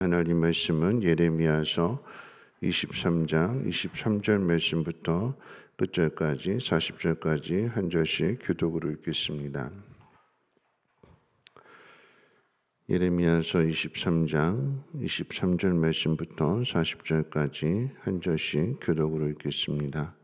하나님 말씀은 예레미야서 23장 23절 말씀부터 끝절까지 40절까지 한 절씩 교독으로 읽겠습니다. 예레미야서 23장 23절 말씀부터 40절까지 한 절씩 교독으로 읽겠습니다.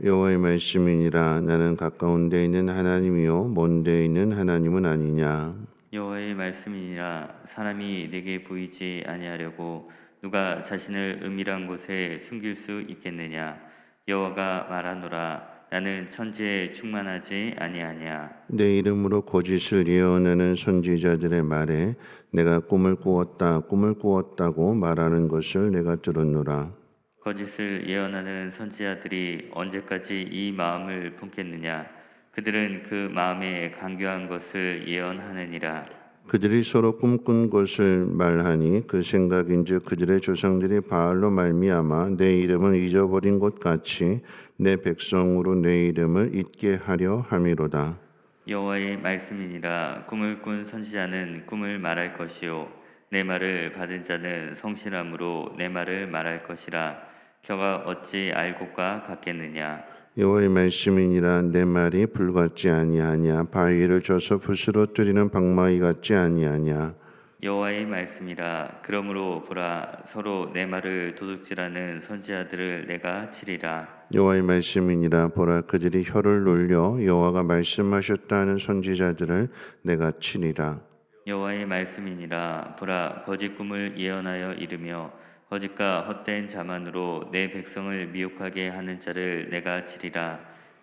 여호와의 말씀이니라. 나는 가까운 데 있는 하나님이요 먼 데 있는 하나님은 아니냐. 여호와의 말씀이니라. 사람이 내게 보이지 아니하려고 누가 자신을 은밀한 곳에 숨길 수 있겠느냐. 여호와가 말하노라. 나는 천지에 충만하지 아니하냐. 내 이름으로 거짓을 예언하는 선지자들의 말에 내가 꿈을 꾸었다고 말하는 것을 내가 들었노라. 거짓을 예언하는 선지자들이 언제까지 이 마음을 품겠느냐. 그들은 그 마음에 간교한 것을 예언하느니라. 그들이 서로 꿈꾼 것을 말하니 그 생각인즉 그들의 조상들이 바알로 말미암아 내 이름을 잊어버린 것 같이 내 백성으로 내 이름을 잊게 하려 함이로다. 여호와의 말씀이니라. 꿈을 꾼 선지자는 꿈을 말할 것이요 내 말을 받은 자는 성실함으로 내 말을 말할 것이라. 겨가 어찌 알곡과 같겠느냐. 여호와의 말씀이니라. 내 말이 불같지 아니하냐. 바위를 쳐서 붓으로 뜨리는 방망이 같지 아니하냐. 여호와의 말씀이라. 그러므로 보라, 서로 내 말을 도둑질하는 선지자들을 내가 치리라. 여호와의 말씀이니라. 보라, 그들이 혀를 놀려 여호와가 말씀하셨다 하는 선지자들을 내가 치리라. 여호와의 말씀이니라. 보라, 거짓 꿈을 예언하여 이르며 거짓과 헛된 자만으로 내 백성을 미혹하게 하는 자를 내가 치리라.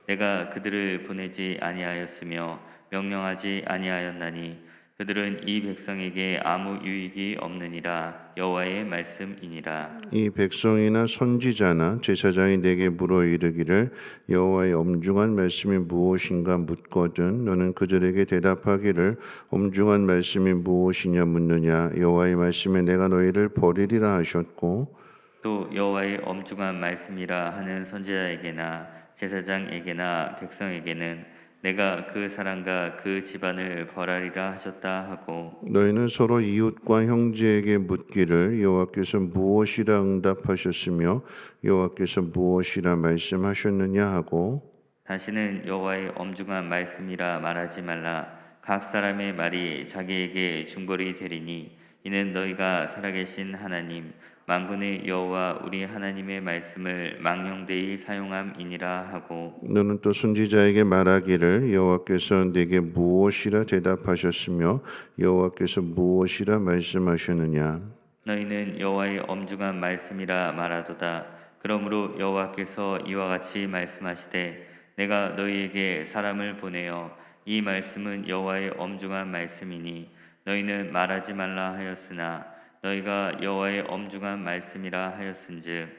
내가 그들을 보내지 아니하였으며 명령하지 아니하였나니 그들은 이 백성에게 아무 유익이 없느니라. 여호와의 말씀이니라. 이 백성이나 선지자나 제사장이 내게 물어 이르기를 여호와의 엄중한 말씀이 무엇인가 묻거든 너는 그들에게 대답하기를 엄중한 말씀이 무엇이냐 묻느냐. 여호와의 말씀에 내가 너희를 버리리라 하셨고 또 여호와의 엄중한 말씀이라 하는 선지자에게나 제사장에게나 백성에게는 내가 그 사람과 그 집안을 벌하리라 하셨다 하고 너희는 서로 이웃과 형제에게 묻기를 여호와께서 무엇이라 응답하셨으며 여호와께서 무엇이라 말씀하셨느냐 하고 다시는 여호와의 엄중한 말씀이라 말하지 말라. 각 사람의 말이 자기에게 중벌이 되리니 이는 너희가 살아계신 하나님 만군의 여호와 우리 하나님의 말씀을 망령되이 사용함이니라 하고 너는 또 선지자에게 말하기를 여호와께서 내게 무엇이라 대답하셨으며 여호와께서 무엇이라 말씀하셨느냐. 너희는 여호와의 엄중한 말씀이라 말하도다. 그러므로 여호와께서 이와 같이 말씀하시되 내가 너희에게 사람을 보내어 이 말씀은 여호와의 엄중한 말씀이니 너희는 말하지 말라 하였으나 너희가 여호와의 엄중한 말씀이라 하였은즉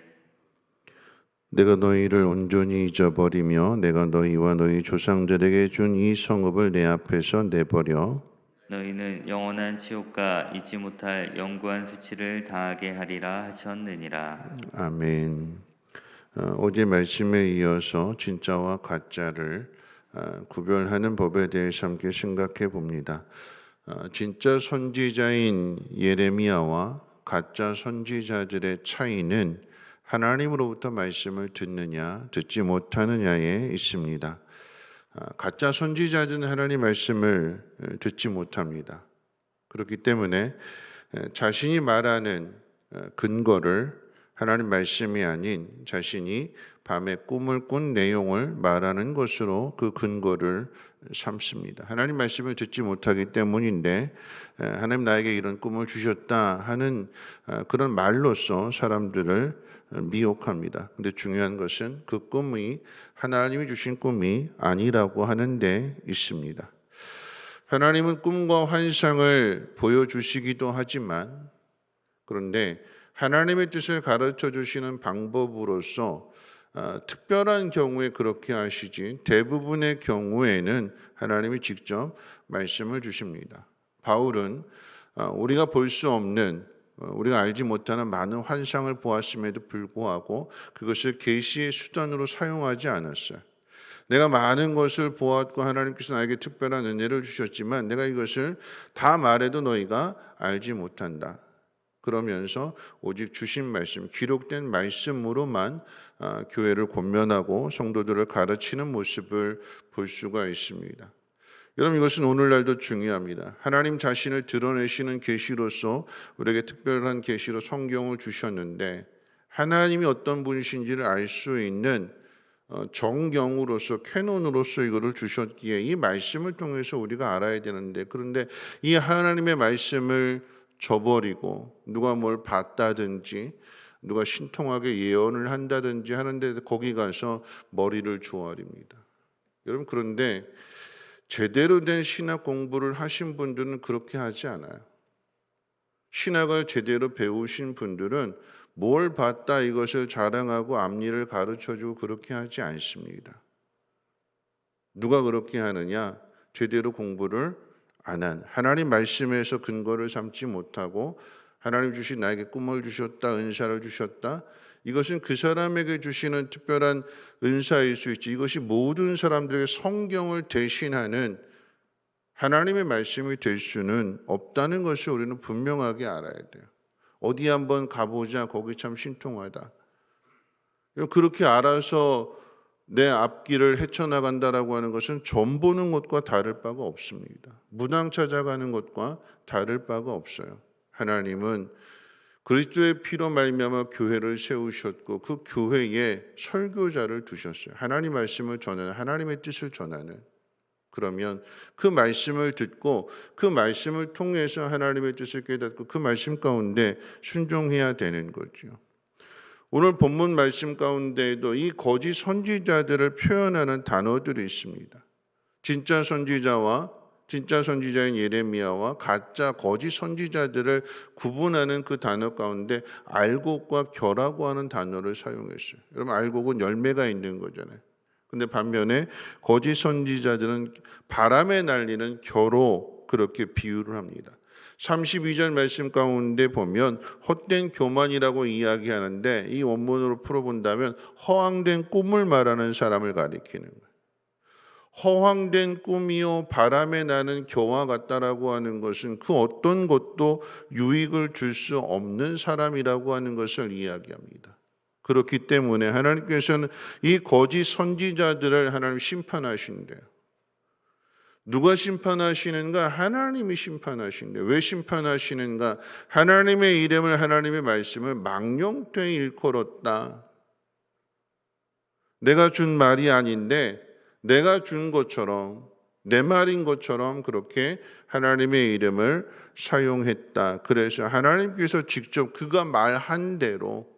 내가 너희를 온전히 잊어버리며 내가 너희와 너희 조상들에게 준 이 성읍을 내 앞에서 내버려 너희는 영원한 지옥과 잊지 못할 영구한 수치를 당하게 하리라 하셨느니라. 아멘. 어제 말씀에 이어서 진짜와 가짜를 구별하는 법에 대해서 함께 생각해 봅니다. 진짜 선지자인 예레미야와 가짜 선지자들의 차이는 하나님으로부터 말씀을 듣느냐 듣지 못하느냐에 있습니다. 가짜 선지자들은 하나님 말씀을 듣지 못합니다. 그렇기 때문에 자신이 말하는 근거를 하나님 말씀이 아닌 자신이 밤에 꿈을 꾼 내용을 말하는 것으로 그 근거를 삼습니다. 하나님 말씀을 듣지 못하기 때문인데 하나님 나에게 이런 꿈을 주셨다 하는 그런 말로써 사람들을 미혹합니다. 근데 중요한 것은 그 꿈이 하나님이 주신 꿈이 아니라고 하는 데 있습니다. 하나님은 꿈과 환상을 보여주시기도 하지만 그런데 하나님의 뜻을 가르쳐 주시는 방법으로서 특별한 경우에 그렇게 하시지 대부분의 경우에는 하나님이 직접 말씀을 주십니다. 바울은 우리가 볼 수 없는 우리가 알지 못하는 많은 환상을 보았음에도 불구하고 그것을 계시의 수단으로 사용하지 않았어요. 내가 많은 것을 보았고 하나님께서 나에게 특별한 은혜를 주셨지만 내가 이것을 다 말해도 너희가 알지 못한다. 그러면서 오직 주신 말씀, 기록된 말씀으로만 교회를 권면하고 성도들을 가르치는 모습을 볼 수가 있습니다. 여러분, 이것은 오늘날도 중요합니다. 하나님 자신을 드러내시는 계시로서 우리에게 특별한 계시로 성경을 주셨는데, 하나님이 어떤 분이신지를 알 수 있는 정경으로서, 캐논으로서 이거를 주셨기에 이 말씀을 통해서 우리가 알아야 되는데, 그런데 이 하나님의 말씀을 저버리고 누가 뭘 봤다든지 누가 신통하게 예언을 한다든지 하는데 거기 가서 머리를 조아립니다. 여러분, 그런데 제대로 된 신학 공부를 하신 분들은 그렇게 하지 않아요. 신학을 제대로 배우신 분들은 뭘 봤다 이것을 자랑하고 앞니를 가르쳐주고 그렇게 하지 않습니다. 누가 그렇게 하느냐? 제대로 공부를 안 한, 하나님 말씀에서 근거를 삼지 못하고 하나님 주신 나에게 꿈을 주셨다, 은사를 주셨다, 이것은 그 사람에게 주시는 특별한 은사일 수 있지, 이것이 모든 사람들에게 성경을 대신하는 하나님의 말씀이 될 수는 없다는 것을 우리는 분명하게 알아야 돼요. 어디 한번 가보자, 거기 참 신통하다, 그렇게 알아서 내 앞길을 헤쳐나간다라고 하는 것은 점 보는 것과 다를 바가 없습니다. 무당 찾아가는 것과 다를 바가 없어요. 하나님은 그리스도의 피로 말미암아 교회를 세우셨고 그 교회에 설교자를 두셨어요. 하나님 말씀을 전하는, 하나님의 뜻을 전하는. 그러면 그 말씀을 듣고 그 말씀을 통해서 하나님의 뜻을 깨닫고 그 말씀 가운데 순종해야 되는 거죠. 오늘 본문 말씀 가운데에도 이 거짓 선지자들을 표현하는 단어들이 있습니다. 진짜 선지자와 진짜 선지자인 예레미야와 가짜 거짓 선지자들을 구분하는 그 단어 가운데 알곡과 겨라고 하는 단어를 사용했어요. 여러분, 알곡은 열매가 있는 거잖아요. 근데 반면에 거짓 선지자들은 바람에 날리는 겨로 그렇게 비유를 합니다. 32절 말씀 가운데 보면 헛된 교만이라고 이야기하는데 이 원문으로 풀어본다면 허황된 꿈을 말하는 사람을 가리키는 거예요. 허황된 꿈이요 바람에 나는 겨와 같다라고 하는 것은 그 어떤 것도 유익을 줄 수 없는 사람이라고 하는 것을 이야기합니다. 그렇기 때문에 하나님께서는 이 거짓 선지자들을 하나님 심판하신대요. 누가 심판하시는가? 하나님이 심판하신대요. 왜 심판하시는가? 하나님의 이름을, 하나님의 말씀을 망령되이 일컬었다. 내가 준 말이 아닌데 내가 준 것처럼, 내 말인 것처럼 그렇게 하나님의 이름을 사용했다. 그래서 하나님께서 직접 그가 말한 대로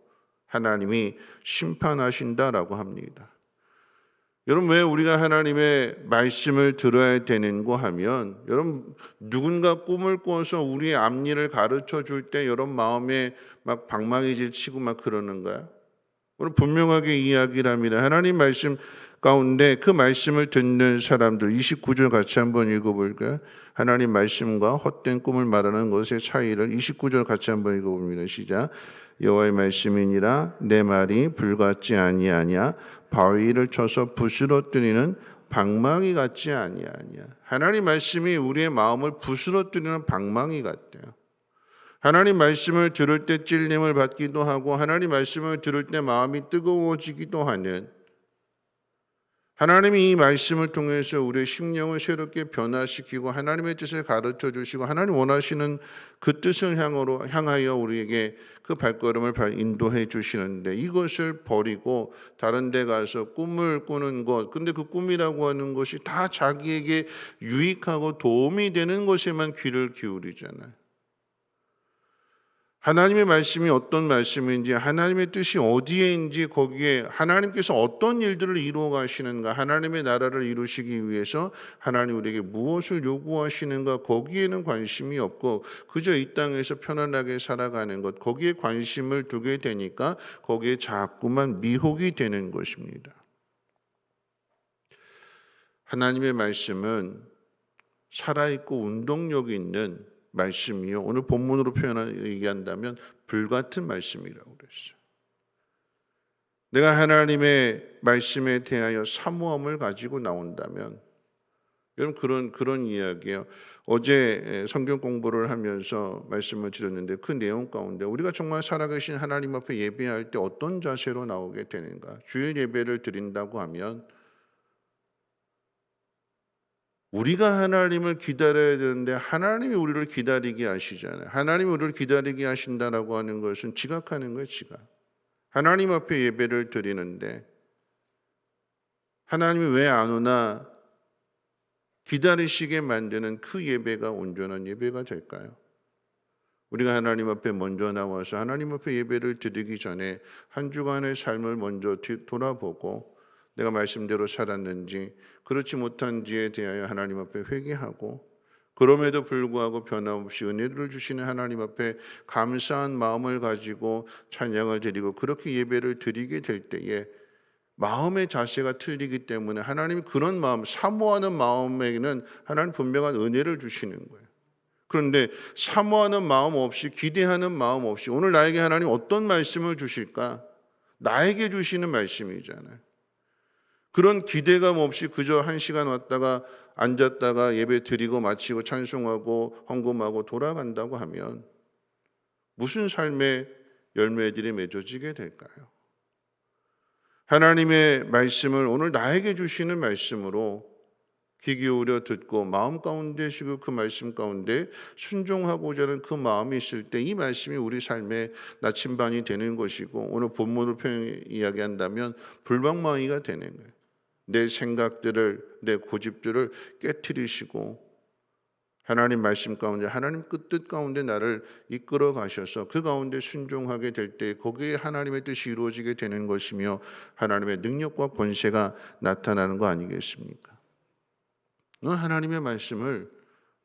하나님이 심판하신다라고 합니다. 여러분, 왜 우리가 하나님의 말씀을 들어야 되는고 하면, 여러분, 누군가 꿈을 꿔서 우리의 앞니를 가르쳐 줄 때 여러분 마음에 막 방망이질 치고 막 그러는가요? 오늘 분명하게 이야기를 합니다. 하나님 말씀 가운데 그 말씀을 듣는 사람들, 29절 같이 한번 읽어볼까요? 하나님 말씀과 헛된 꿈을 말하는 것의 차이를 29절 같이 한번 읽어봅니다. 시작. 여호와의 말씀이니라 내 말이 불같지 아니하냐 바위를 쳐서 부스러뜨리는 방망이 같지 아니하냐. 하나님 말씀이 우리의 마음을 부스러뜨리는 방망이 같대요. 하나님 말씀을 들을 때 찔림을 받기도 하고 하나님 말씀을 들을 때 마음이 뜨거워지기도 하는, 하나님이 이 말씀을 통해서 우리의 심령을 새롭게 변화시키고 하나님의 뜻을 가르쳐 주시고 하나님 원하시는 그 뜻을 향하여 우리에게 그 발걸음을 인도해 주시는데, 이것을 버리고 다른 데 가서 꿈을 꾸는 것, 근데 그 꿈이라고 하는 것이 다 자기에게 유익하고 도움이 되는 것에만 귀를 기울이잖아요. 하나님의 말씀이 어떤 말씀인지, 하나님의 뜻이 어디에인지, 거기에 하나님께서 어떤 일들을 이루어 가시는가, 하나님의 나라를 이루시기 위해서 하나님 우리에게 무엇을 요구하시는가, 거기에는 관심이 없고 그저 이 땅에서 편안하게 살아가는 것, 거기에 관심을 두게 되니까 거기에 자꾸만 미혹이 되는 것입니다. 하나님의 말씀은 살아있고 운동력이 있는 말씀이요, 오늘 본문으로 얘기한다면 불같은 말씀이라고 그랬어요. 내가 하나님의 말씀에 대하여 사모함을 가지고 나온다면, 여러분 그런 이야기예요. 어제 성경 공부를 하면서 말씀을 드렸는데 그 내용 가운데 우리가 정말 살아계신 하나님 앞에 예배할 때 어떤 자세로 나오게 되는가? 주일 예배를 드린다고 하면 우리가 하나님을 기다려야 되는데 하나님이 우리를 기다리게 하시잖아요. 하나님이 우리를 기다리게 하신다라고 하는 것은 지각하는 거예요, 지각. 하나님 앞에 예배를 드리는데 하나님이 왜 안 오나 기다리시게 만드는 그 예배가 온전한 예배가 될까요? 우리가 하나님 앞에 먼저 나와서 하나님 앞에 예배를 드리기 전에 한 주간의 삶을 먼저 돌아보고 내가 말씀대로 살았는지 그렇지 못한지에 대하여 하나님 앞에 회개하고 그럼에도 불구하고 변함없이 은혜를 주시는 하나님 앞에 감사한 마음을 가지고 찬양을 드리고 그렇게 예배를 드리게 될 때에 마음의 자세가 틀리기 때문에 하나님이 그런 마음, 사모하는 마음에는 하나님 분명한 은혜를 주시는 거예요. 그런데 사모하는 마음 없이 기대하는 마음 없이 오늘 나에게 하나님 어떤 말씀을 주실까? 나에게 주시는 말씀이잖아요. 그런 기대감 없이 그저 한 시간 왔다가 앉았다가 예배 드리고 마치고 찬송하고 헌금하고 돌아간다고 하면 무슨 삶의 열매들이 맺어지게 될까요? 하나님의 말씀을 오늘 나에게 주시는 말씀으로 귀 기울여 듣고 마음 가운데 쉬고 그 말씀 가운데 순종하고자 하는 그 마음이 있을 때 이 말씀이 우리 삶의 나침반이 되는 것이고 오늘 본문을 이야기한다면 불방망이가 되는 거예요. 내 생각들을 내 고집들을 깨트리시고 하나님 말씀 가운데 하나님 뜻 가운데 나를 이끌어 가셔서 그 가운데 순종하게 될 때 거기에 하나님의 뜻이 이루어지게 되는 것이며 하나님의 능력과 권세가 나타나는 거 아니겠습니까? 넌 하나님의 말씀을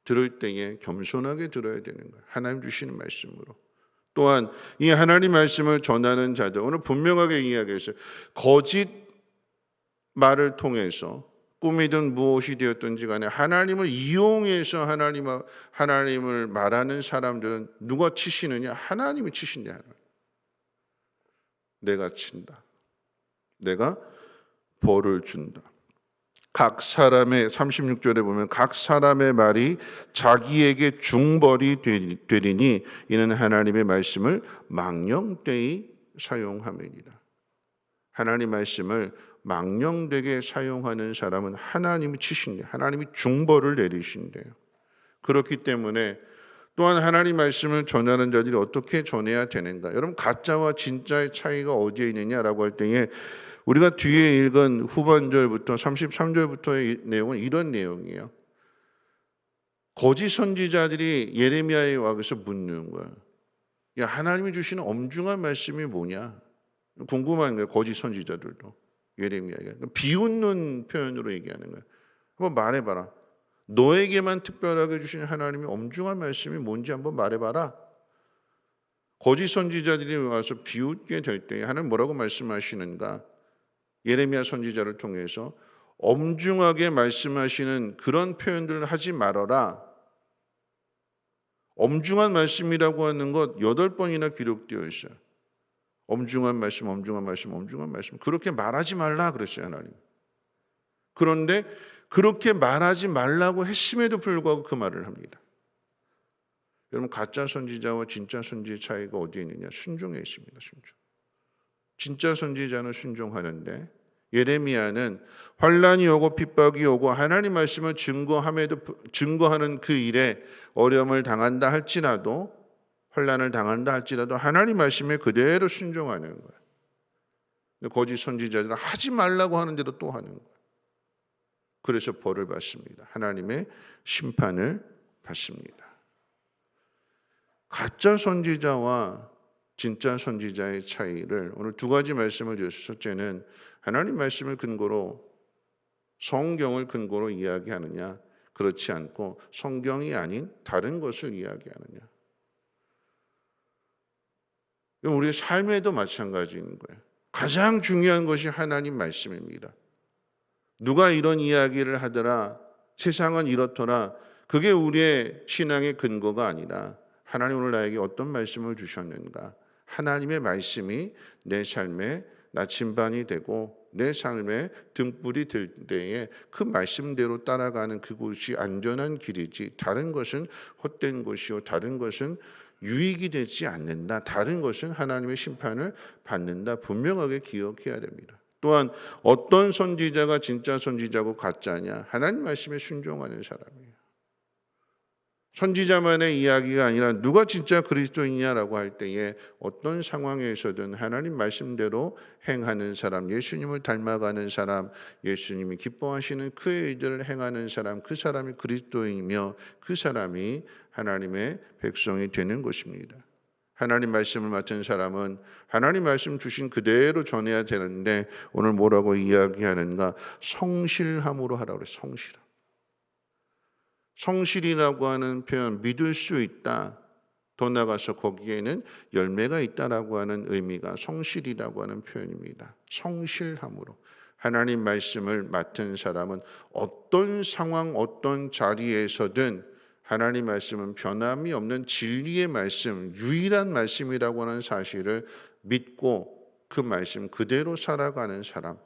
들을 때에 겸손하게 들어야 되는 거예요. 하나님 주시는 말씀으로. 또한 이 하나님 말씀을 전하는 자들 오늘 분명하게 이야기했어요. 거짓 말을 통해서 꿈이든 무엇이 되었든지 간에 하나님을 이용해서 하나님을 말하는 사람들은 누가 치시느냐? 하나님이 치신다. 내가 친다. 내가 벌을 준다. 각 사람의 36절에 보면 각 사람의 말이 자기에게 중벌이 되리니 이는 하나님의 말씀을 망령되이 사용함이니라. 하나님 말씀을 망령되게 사용하는 사람은 하나님이 치신대요. 하나님이 중벌을 내리신대요. 그렇기 때문에 또한 하나님 말씀을 전하는 자들이 어떻게 전해야 되는가? 여러분 가짜와 진짜의 차이가 어디에 있느냐라고 할 때에 우리가 뒤에 읽은 후반절부터 33절부터의 내용은 이런 내용이에요. 거짓 선지자들이 예레미야에 와서 묻는 거예요. 야, 하나님이 주시는 엄중한 말씀이 뭐냐? 궁금한 거예요. 거짓 선지자들도. 예레미야가 비웃는 표현으로 얘기하는 거예요. 한번 말해봐라. 너에게만 특별하게 주신 하나님의 엄중한 말씀이 뭔지 한번 말해봐라. 거짓 선지자들이 와서 비웃게 될 때 하나님 뭐라고 말씀하시는가? 예레미야 선지자를 통해서 엄중하게 말씀하시는 그런 표현들을 하지 말아라. 엄중한 말씀이라고 하는 것 8번이나 기록되어 있어요. 엄중한 말씀, 엄중한 말씀, 엄중한 말씀. 그렇게 말하지 말라 그랬어요, 하나님. 그런데 그렇게 말하지 말라고 했음에도 불구하고 그 말을 합니다. 여러분 가짜 선지자와 진짜 선지의 차이가 어디에 있느냐? 순종에 있습니다. 순종. 진짜 선지자는 순종하는데 예레미야는 환난이 오고 핍박이 오고 하나님 말씀을 증거하는 그 일에 어려움을 당한다 할지라도 환난을 당한다 할지라도 하나님 말씀에 그대로 순종하는 거예요. 거짓 선지자들은 하지 말라고 하는데도 또 하는 거예요. 그래서 벌을 받습니다. 하나님의 심판을 받습니다. 가짜 선지자와 진짜 선지자의 차이를 오늘 2가지 말씀을 드렸어요. 첫째는 하나님 말씀을 근거로 성경을 근거로 이야기하느냐 그렇지 않고 성경이 아닌 다른 것을 이야기하느냐. 우리의 삶에도 마찬가지인 거예요. 가장 중요한 것이 하나님 말씀입니다. 누가 이런 이야기를 하더라, 세상은 이렇더라, 그게 우리의 신앙의 근거가 아니라 하나님 오늘 나에게 어떤 말씀을 주셨는가, 하나님의 말씀이 내 삶에 나침반이 되고 내 삶의 등불이 될 때에 그 말씀대로 따라가는 그곳이 안전한 길이지, 다른 것은 헛된 것이요 다른 것은 유익이 되지 않는다, 다른 것은 하나님의 심판을 받는다, 분명하게 기억해야 됩니다. 또한 어떤 선지자가 진짜 선지자고 가짜냐? 하나님 말씀에 순종하는 사람이에요. 선지자만의 이야기가 아니라 누가 진짜 그리스도이냐라고 할 때에 어떤 상황에서든 하나님 말씀대로 행하는 사람, 예수님을 닮아가는 사람, 예수님이 기뻐하시는 그의 일들을 행하는 사람, 그 사람이 그리스도이며 그 사람이 하나님의 백성이 되는 것입니다. 하나님 말씀을 맡은 사람은 하나님 말씀 주신 그대로 전해야 되는데 오늘 뭐라고 이야기하는가? 성실함으로 하라고 그래요. 성실함. 성실이라고 하는 표현, 믿을 수 있다. 더 나아가서 거기에는 열매가 있다라고 하는 의미가 성실이라고 하는 표현입니다. 성실함으로. 하나님 말씀을 맡은 사람은 어떤 상황, 어떤 자리에서든 하나님 말씀은 변함이 없는 진리의 말씀, 유일한 말씀이라고 하는 사실을 믿고 그 말씀 그대로 살아가는 사람,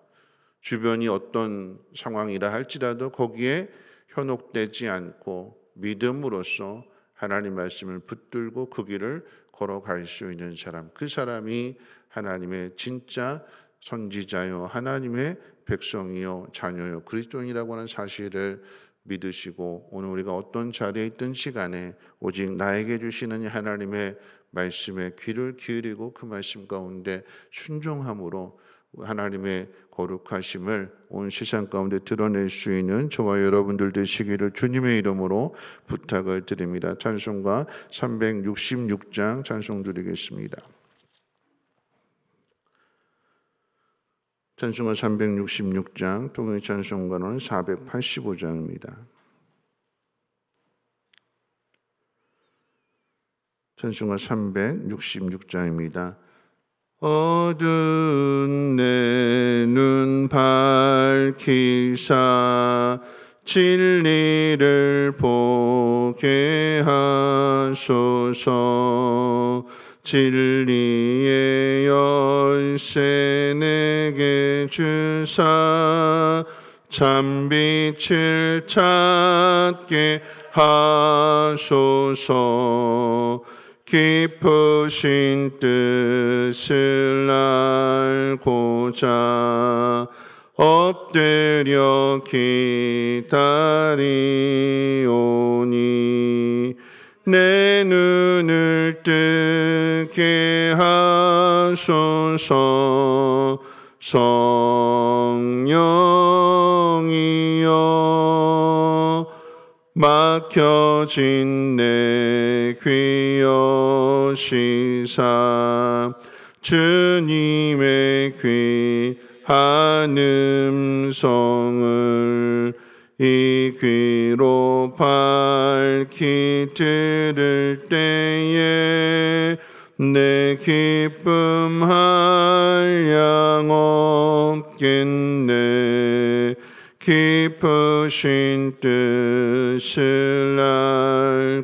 주변이 어떤 상황이라 할지라도 거기에 현혹되지 않고 믿음으로써 하나님 말씀을 붙들고 그 길을 걸어갈 수 있는 사람, 그 사람이 하나님의 진짜 선지자요 하나님의 백성이요 자녀요 그리스도인이라고 하는 사실을 믿으시고 오늘 우리가 어떤 자리에 있든 시간에 오직 나에게 주시는 하나님의 말씀에 귀를 기울이고 그 말씀 가운데 순종함으로 하나님의 거룩하심을 온 세상 가운데 드러낼 수 있는 저와 여러분들 되시기를 주님의 이름으로 부탁을 드립니다. 찬송가 366장 찬송 드리겠습니다. 찬송가 366장, 통일 찬송가는 485장입니다. 찬송가 366장입니다. 어두운 내 눈 밝히사 진리를 보게 하소서. 진리의 열쇠 내게 주사 참빛을 찾게 하소서. 깊으신 뜻을 알고자 엎드려 기다리오니 내 눈을 뜨게 하소서. 성령이여 막혀진 내 귀 여시사 주님의 귀한 음성을 이 귀로 밝히 들을 때에 내 기쁨 한량 없겠네. 깊으신 뜻을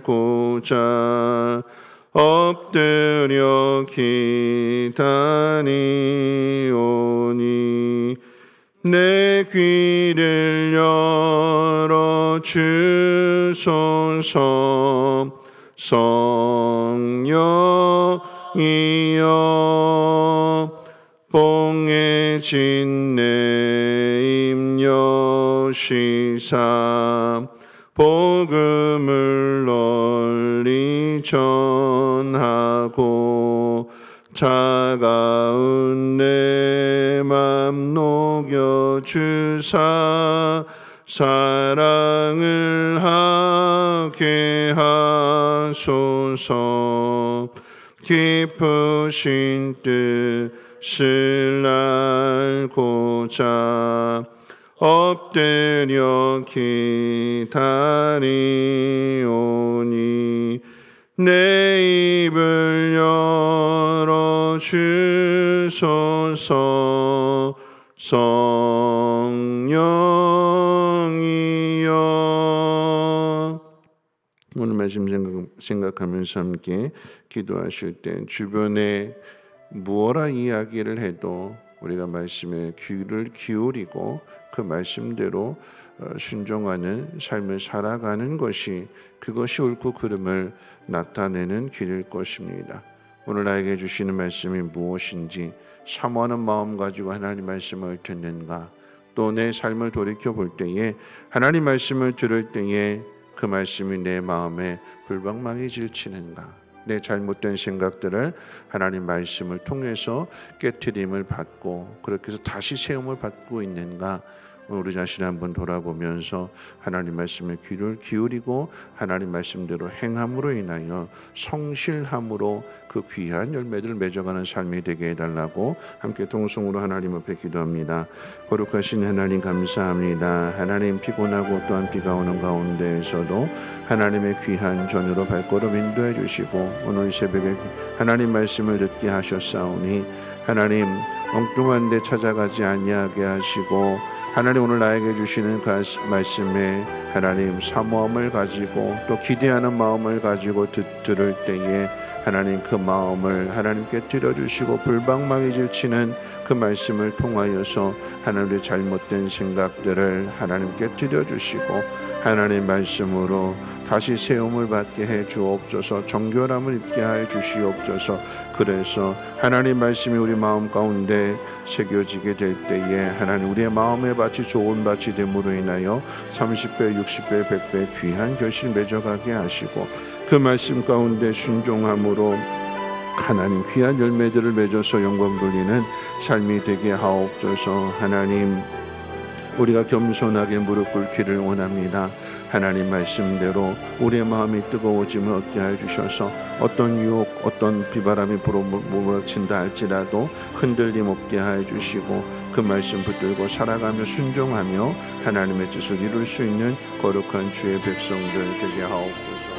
알고자 엎드려 기다리오니 내 귀를 열어 주소서. 성령이여 봉해진 내 입 여시사 복음을 널리 전하고 차가운 내 맘 녹여주사 사랑을 하게 하소서. 깊으신 뜻을 알고자 엎드려 기다리오니 내 입을 열어 주소서. 성령이여. 오늘 말씀 생각하면서 함께 기도하실 때 주변에 무엇라 이야기를 해도 우리가 말씀에 귀를 기울이고 그 말씀대로 순종하는 삶을 살아가는 것이 그것이 옳고 그름을 나타내는 길일 것입니다. 오늘 나에게 주시는 말씀이 무엇인지 사모하는 마음 가지고 하나님 말씀을 듣는가, 또 내 삶을 돌이켜 볼 때에 하나님 말씀을 들을 때에 그 말씀이 내 마음에 불방망이 질치는가, 내 잘못된 생각들을 하나님 말씀을 통해서 깨트림을 받고 그렇게 해서 다시 세움을 받고 있는가, 우리 자신을 한번 돌아보면서 하나님 말씀에 귀를 기울이고 하나님 말씀대로 행함으로 인하여 성실함으로 그 귀한 열매들을 맺어가는 삶이 되게 해달라고 함께 동성으로 하나님 앞에 기도합니다. 거룩하신 하나님 감사합니다. 하나님, 피곤하고 또한 비가 오는 가운데에서도 하나님의 귀한 전으로 발걸음 인도해 주시고 오늘 새벽에 하나님 말씀을 듣게 하셨사오니 하나님, 엉뚱한 데 찾아가지 아니하게 하시고 하나님, 오늘 나에게 주시는 그 말씀에 하나님 사모함을 가지고 또 기대하는 마음을 가지고 들을 때에 하나님 그 마음을 하나님께 드려주시고 불방망이 질치는 그 말씀을 통하여서 하나님의 잘못된 생각들을 하나님께 드려주시고 하나님 말씀으로 다시 세움을 받게 해 주옵소서. 정결함을 입게 해 주시옵소서. 그래서 하나님 말씀이 우리 마음 가운데 새겨지게 될 때에 하나님 우리의 마음의 밭이 좋은 밭이 됨으로 인하여 30배, 60배, 100배 귀한 결실 맺어가게 하시고 그 말씀 가운데 순종함으로 하나님 귀한 열매들을 맺어서 영광 돌리는 삶이 되게 하옵소서. 하나님, 우리가 겸손하게 무릎 꿇기를 원합니다. 하나님 말씀대로 우리의 마음이 뜨거워짐을 얻게 해주셔서 어떤 유혹, 어떤 비바람이 몰아친다 할지라도 흔들림 없게 해주시고 그 말씀 붙들고 살아가며 순종하며 하나님의 뜻을 이룰 수 있는 거룩한 주의 백성들 되게 하옵소서.